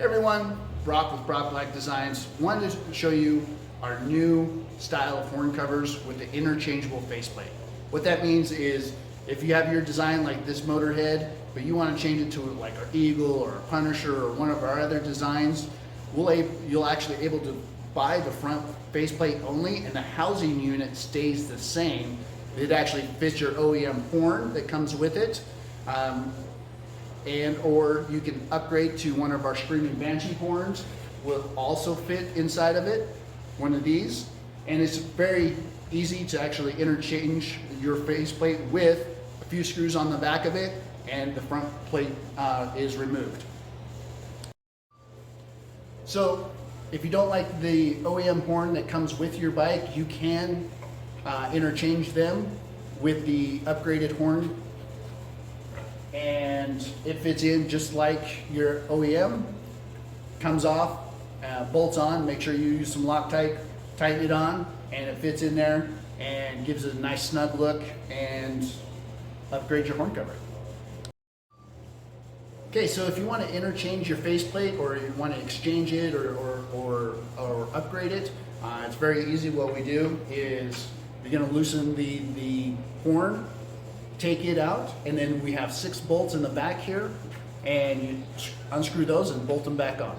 Hey everyone, Brock with Brock Black Designs. Wanted to show you our new style of horn covers with the interchangeable faceplate. What that means is if you have your design like this motorhead, but you want to change it to like our Eagle or a Punisher or one of our other designs, you'll actually able to buy the front faceplate only, and the housing unit stays the same. It actually fits your OEM horn that comes with it. Or you can upgrade to one of our screaming banshee horns, will also fit inside of it, one of these. And it's very easy to actually interchange your faceplate with a few screws on the back of it, and the front plate is removed. So if you don't like the OEM horn that comes with your bike, you can interchange them with the upgraded horn, and it fits in just like your OEM. Comes off, bolts on. Make sure you use some Loctite, tighten it on, and it fits in there and gives it a nice snug look and upgrade your horn cover. Okay, so if you want to interchange your faceplate, or you want to exchange it or upgrade it, it's very easy. What we do is you're going to loosen the horn, take it out, and then we have 6 bolts in the back here, and you unscrew those and bolt them back on.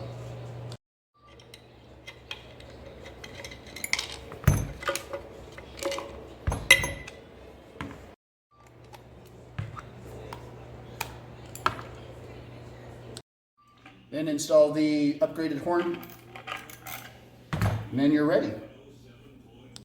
Then install the upgraded horn, and then you're ready.